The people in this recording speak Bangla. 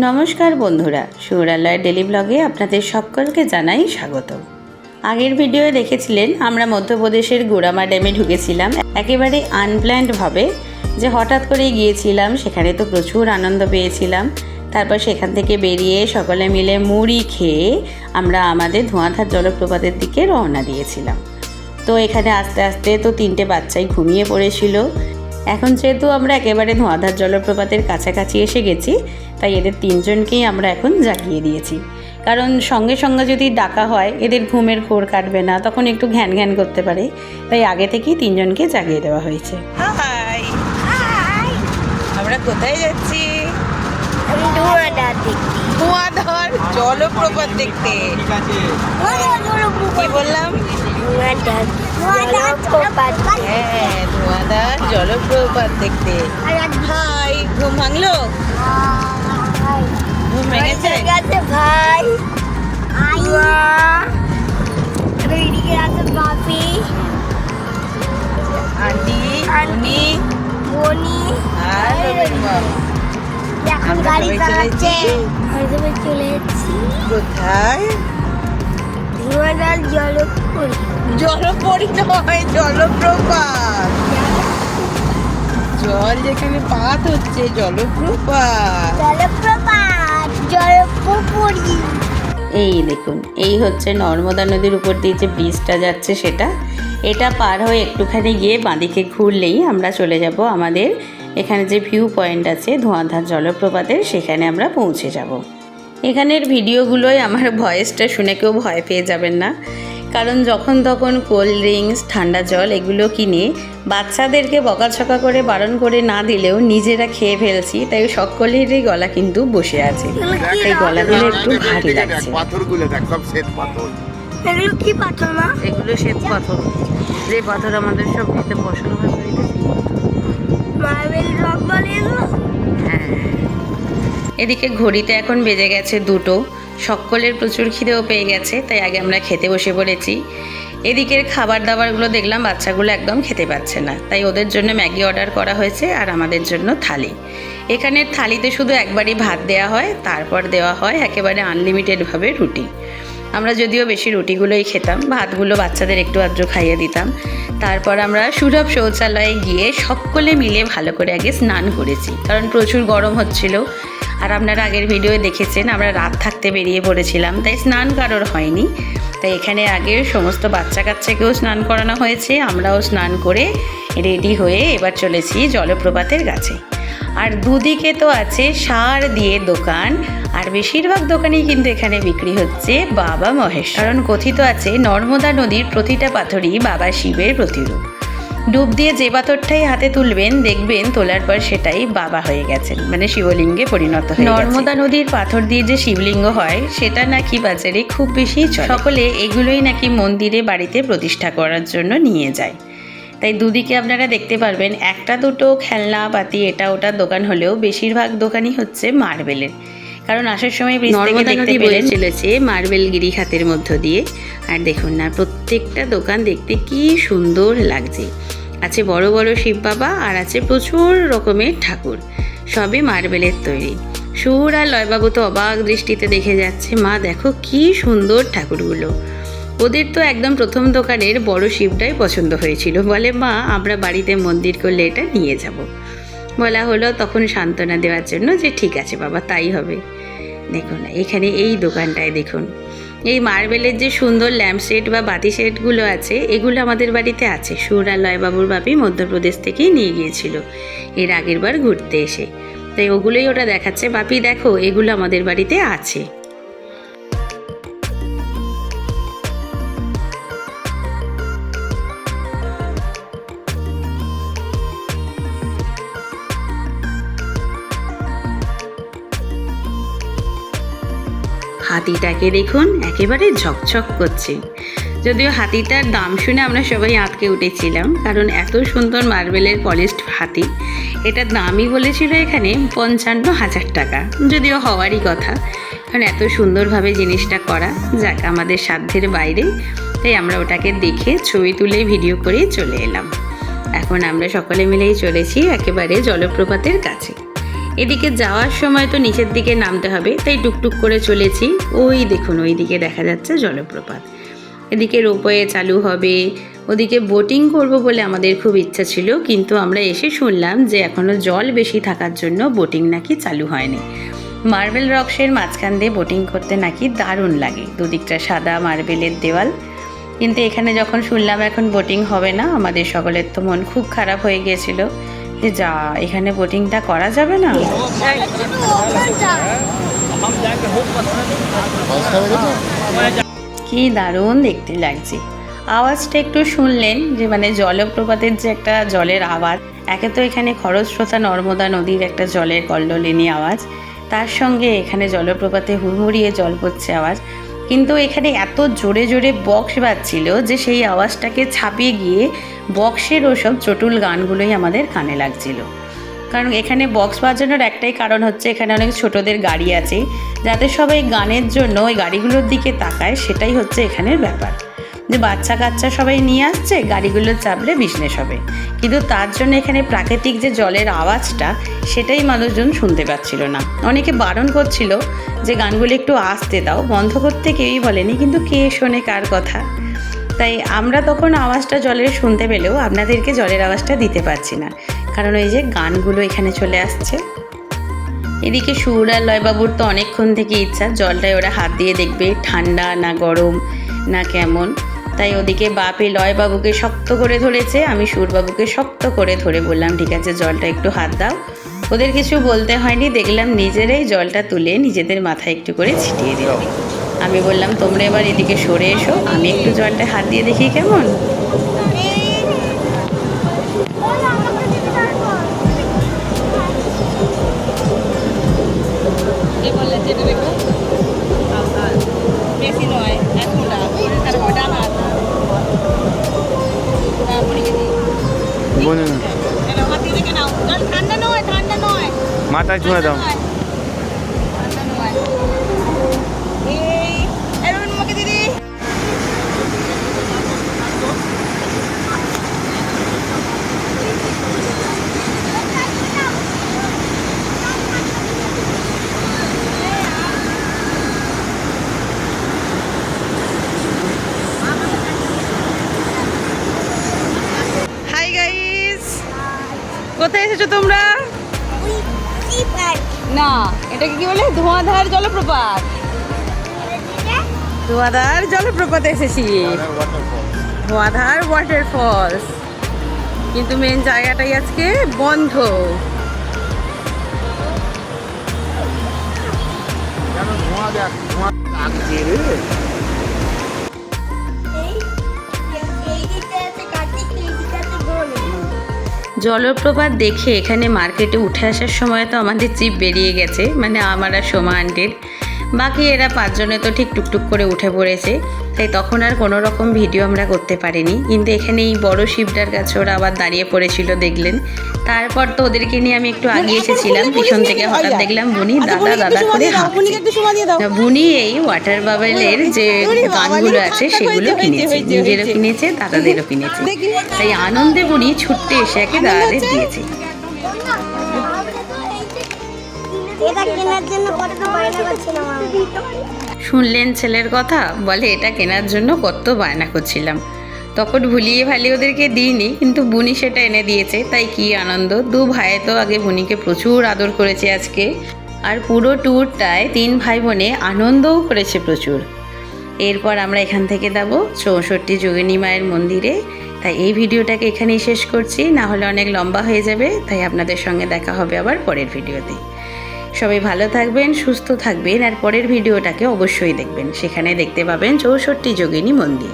নমস্কার বন্ধুরা, সৌরালয় ডেলি ব্লগে আপনাদের সকলকে জানাই স্বাগত। আগের ভিডিওয়ে দেখেছিলেন আমরা মধ্যপ্রদেশের গোরামা ড্যামে ঢুকেছিলাম একেবারে আনপ্ল্যান্ডভাবে, যে হঠাৎ করেই গিয়েছিলাম। সেখানে তো প্রচুর আনন্দ পেয়েছিলাম। তারপর সেখান থেকে বেরিয়ে সকলে মিলে মুড়ি খেয়ে আমরা আমাদের ধোঁয়াধার জলপ্রপাতের দিকে রওনা দিয়েছিলাম। তো এখানে আস্তে আস্তে তো 3টে বাচ্চাই ঘুমিয়ে পড়েছিল। এখন যেহেতু আমরা একেবারে ধোঁয়াধার জলপ্রপাতের কাছাকাছি এসে গেছি, তাই এদের 3জনকেই আমরা এখন জাগিয়ে দিয়েছি। কারণ সঙ্গে সঙ্গে যদি ডাকা হয় এদের ঘুমের ঘোর কাটবে না, তখন একটু ঘ্যান ঘ্যান করতে পারে। তাই আগে থেকেই 3জনকে জাগিয়ে দেওয়া হয়েছে। হাই, আমরা কোথায় যাচ্ছি? ধোঁয়াধার জলপ্রপাত দেখতে। কি বললাম? হ্যাঁ, ধোঁয়াধার জলপ্রপাত দেখতে। ভাই, ঘুম ভাঙলো? ঘুম ভেঙেছে ভাই। এদিকে আছে বাপি, আন্টি, উনি, বনি আর রবিন বাবা। এখন গাড়ি চালাচ্ছে। চলে এসেছি কোথায়? ধোঁয়াধার জলপরি নয়, জলপ্রপাত। জল যেখানে পাত হচ্ছে, জলপ্রপাত। জলপুরি। এই দেখুন, এই হচ্ছে নর্মদা নদীর উপর দিয়ে যে ব্রিজটা যাচ্ছে সেটা। এটা পার হয়ে একটুখানি গিয়ে বাঁদিকে ঘুরলেই আমরা চলে যাব আমাদের এখানে যে ভিউ পয়েন্ট আছে ধোঁয়াধার জলপ্রপাতের, সেখানে আমরা পৌঁছে যাব। এখানের ভিডিওগুলোয় আমার ভয়েসটা শুনে কেউ ভয় পেয়ে যাবেন না, কারণ যখন তখন কোল্ড ড্রিঙ্কস, ঠান্ডা জল এগুলো কিনে বাচ্চাদেরকে বকাঝকা করে বারণ করে না দিলেও নিজেরা খেয়ে ফেলছি। তাই সকলেরই গলা কিন্তু বসে আছে, এই গলাগুলো একটু ভারী লাগছে। পাথরগুলো দেখ, সব শ্বেত পাথর। এগুলো কি পাথর মা? এগুলো শ্বেত পাথর, যে পাথর আমাদের সব খেতে পছন্দ হয়। মার্বেল রক বলে এগুলো। হ্যাঁ, এদিকে ঘড়িতে এখন বেজে গেছে 2টো। সকলের প্রচুর খিদেও পেয়ে গেছে, তাই আগে আমরা খেতে বসে পড়েছি। এদিকের খাবার দাবারগুলো দেখলাম বাচ্চাগুলো একদম খেতে পাচ্ছে না, তাই ওদের জন্য ম্যাগি অর্ডার করা হয়েছে আর আমাদের জন্য থালি। এখানের থালিতে শুধু একবারই ভাত দেওয়া হয়, তারপর দেওয়া হয় একেবারে আনলিমিটেডভাবে রুটি। আমরা যদিও বেশি রুটিগুলোই খেতাম, ভাতগুলো বাচ্চাদের একটু আধটু খাইয়ে দিতাম। তারপর আমরা সুলভ শৌচালয়ে গিয়ে সকলে মিলে ভালো করে আগে স্নান করেছি, কারণ প্রচুর গরম হচ্ছিল। আর আপনারা আগের ভিডিও দেখেছেন আমরা রাত থাকতে বেরিয়ে পড়েছিলাম, তাই স্নান কারোর হয়নি। তাই এখানে আগে সমস্ত বাচ্চা কাচ্চাকেও স্নান করানো হয়েছে, আমরাও স্নান করে রেডি হয়ে এবার চলেছি জলপ্রপাতের কাছে। আর দুদিকে তো আছে সার দিয়ে দোকান, আর বেশিরভাগ দোকানেই কিন্তু এখানে বিক্রি হচ্ছে বাবা মহেশ। কারণ কথিত আছে নর্মদা নদীর প্রতিটা পাথরই বাবা শিবের প্রতিরূপ। ডুব দিয়ে যে পাথরটাই হাতে তুলবেন দেখবেন তোলার পর সেটাই বাবা হয়ে গেছেন, মানে শিবলিঙ্গে পরিণত হয়ে গেছে। নর্মদা নদীর পাথর দিয়ে যে শিবলিঙ্গ হয় সেটা নাকি বাজারে খুব বেশি চলে। সকলে এগুলোই নাকি মন্দিরে বাড়িতে প্রতিষ্ঠা করার জন্য নিয়ে যায়। তাই দুদিকে আপনারা দেখতে পারবেন একটা দুটো খেলনা পাতি এটা ওটার দোকান হলেও বেশিরভাগ দোকানই হচ্ছে মার্বেলের। কারণ আসার সময় নর্মদা নদী বয়ে চলেছে মার্বেল গিরিখাতের মধ্য দিয়ে। আর দেখুন না, প্রত্যেকটা দোকান দেখতে কি সুন্দর লাগছে। আছে বড় বড় শিব বাবা আর আছে প্রচুর রকমের ঠাকুর, সবই মার্বেলের তৈরি। সুর আর লয়বাবু তো অবাক দৃষ্টিতে দেখে যাচ্ছে, মা দেখো কি সুন্দর ঠাকুরগুলো। ওদের তো একদম প্রথম দোকানের বড় শিবটাই পছন্দ হয়েছিল, বলে মা আমরা বাড়িতে মন্দির করলে এটা নিয়ে যাব। বলা হলো তখন সান্ত্বনা দেওয়ার জন্য যে ঠিক আছে বাবা তাই হবে। দেখুন এখানে এই দোকানটায় দেখুন, এই মার্বেলের যে সুন্দর ল্যাম্প সেট বা বাতি সেটগুলো আছে এগুলো আমাদের বাড়িতে আছে। সুর আর লয়বাবুর বাপি মধ্যপ্রদেশ থেকেই নিয়ে গিয়েছিল এর আগের বার ঘুরতে এসে, তাই ওগুলোই ওটা দেখাচ্ছে, বাপি দেখো এগুলো আমাদের বাড়িতে আছে। হাতিটাকে দেখুন একেবারে ঝকঝক করছে। যদিও হাতিটার দাম শুনে আমরা সবাই আঁতকে উঠেছিলাম, কারণ এত সুন্দর মার্বেলের পলিশড হাতি, এটার দামই বলেছিল এখানে 55,000 টাকা। যদিও হওয়ারই কথা, কারণ এত সুন্দরভাবে জিনিসটা করা, যাক আমাদের সাধ্যের বাইরে। তাই আমরা ওটাকে দেখে ছবি তুলে ভিডিও করে চলে এলাম। এখন আমরা সকলে মিলেই চলেছি একেবারে জলপ্রপাতের কাছে। এদিকে যাওয়ার সময় তো নিচের দিকে নামতে হবে, তাই টুকটুক করে চলেছি। ওই দেখুন, ওই দিকে দেখা যাচ্ছে জলপ্রপাত। এদিকে রোপওয়ে চালু হবে, ওদিকে বোটিং করব বলে আমাদের খুব ইচ্ছা ছিল, কিন্তু আমরা এসে শুনলাম যে এখনও জল বেশি থাকার জন্য বোটিং নাকি চালু হয়নি। মার্বেল রক্সের মাঝখান দিয়ে বোটিং করতে নাকি দারুণ লাগে, দুদিকটা সাদা মার্বেলের দেওয়াল। কিন্তু এখানে যখন শুনলাম এখন বোটিং হবে না, আমাদের সকলের তো মন খুব খারাপ হয়ে গিয়েছিল যে যা, এখানে বোটিংটা করা যাবে না। কি দারুণ দেখতে লাগছে। আওয়াজটা একটু শুনলেন যে মানে জলপ্রপাতের যে একটা জলের আওয়াজ, একে তো এখানে খরস্রোতা নর্মদা নদীর একটা জলের কল্লোলিনী আওয়াজ, তার সঙ্গে এখানে জলপ্রপাতে হুড়মুড়িয়ে জল পড়ছে আওয়াজ। কিন্তু এখানে এত জোরে জোরে বক্স বাজছিল যে সেই আওয়াজটাকে ছাপিয়ে গিয়ে বক্সের ওসব চটুল গানগুলোই আমাদের কানে লাগছিল। কারণ এখানে বক্স বাজানোর একটাই কারণ হচ্ছে এখানে অনেক ছোটদের গাড়ি আছে, যাতে সবাই গানের জন্য ওই গাড়িগুলোর দিকে তাকায়, সেটাই হচ্ছে এখানের ব্যাপার। যে বাচ্চা কাচ্চা সবাই নিয়ে আসছে, গাড়িগুলো চাপলে বিজনেস হবে, কিন্তু তার জন্য এখানে প্রাকৃতিক যে জলের আওয়াজটা সেটাই মানুষজন শুনতে পাচ্ছিল না। অনেকে বারণ করছিল যে গানগুলো একটু আসতে দাও, বন্ধ করতে কেউই বলেনি, কিন্তু কে শোনে কার কথা। তাই আমরা তখন আওয়াজটা জলের শুনতে পেলেও আপনাদেরকে জলের আওয়াজটা দিতে পারছি না, কারণ ওই যে গানগুলো এখানে চলে আসছে। এদিকে সুর আর লয়বাবুর তো অনেকক্ষণ থেকে ইচ্ছা জলটায় ওরা হাত দিয়ে দেখবে ঠান্ডা না গরম না কেমন। তাই ওদিকে বাপে লয়বাবুকে শক্ত করে ধরেছে, আমি সুরবাবুকে শক্ত করে ধরে বললাম ঠিক আছে জলটা একটু হাত দাও। ওদের কিছু বলতে হয়নি, দেখলাম নিজেরাই জলটা তুলে নিজেদের মাথায় একটু করে ছিটিয়ে দিল। আমি বললাম তোমরা এবার এদিকে সরে এসো, আমি একটু জলটা হাত দিয়ে দেখি কেমন। বেশি নয়, এক ফোঁটা, তারপর ডানা ঠান্ডা নয়, ঠান্ডা নয়, মাথায় ছুঁয়ে দাও। ঠান্ডা নয়। এই আমাকে দিদি কোথায় এসেছো তোমরা? না, এটাকে কি বলে? ধোঁয়াধার জলপ্রপাত। ধোঁয়াধার জলপ্রপাতে এসেছি, ধোঁয়াধার ওয়াটারফলস, কিন্তু মেন জায়গাটাই আজকে বন্ধ। জলপ্রপাত দেখে এখানে মার্কেটে উঠে আসার সময় তো আমাদের চিপ বেরিয়ে গেছে, মানে আমার আর সোমা আন্টির। বাকি এরা পাঁচজনে তো ঠিক টুকটুক করে উঠে পড়েছে, তাই তখন আর কোনো রকম ভিডিও আমরা করতে পারিনি। কিন্তু এখানে এই বড় শিপটার কাছে ওরা আবার দাঁড়িয়ে পড়েছিল দেখলেন। তারপর তো ওদেরকে নিয়ে আমি একটু আগে এসেছিলাম, পিছন থেকে হঠাৎ দেখলাম বুনি দাদা দাদা করে হাঁটছে। বুনি এই ওয়াটার বাবেলের যে গানগুলো আছে সেগুলো কিনেছে, নিজেরও কিনেছে, দাদাদেরও কিনেছে। তাই আনন্দে বুনি ছুটতে এসে একে দাদাদের দিয়েছে। শুনলেন ছেলের কথা, বলে এটা কেনার জন্য কত বায়না করছিলাম। তখন ভুলিয়ে ভালিয়ে ওদেরকে দিইনি, কিন্তু বুনি সেটা এনে দিয়েছে, তাই কি আনন্দ। দু ভাই তো আগে বুনিকে প্রচুর আদর করেছে আজকে, আর পুরো ট্যুরটায় তিন ভাই বোনে আনন্দও করেছে প্রচুর। এরপর আমরা এখান থেকে যাব 64 যোগিনী মায়ের মন্দিরে। তাই এই ভিডিওটাকে এখানেই শেষ করছি, না হলে অনেক লম্বা হয়ে যাবে। তাই আপনাদের সঙ্গে দেখা হবে আবার পরের ভিডিওতে। সবাই ভালো থাকবেন, সুস্থ থাকবেন, আর পরের ভিডিওটাকে অবশ্যই দেখবেন, সেখানে দেখতে পাবেন 64 যোগিনী মন্দির।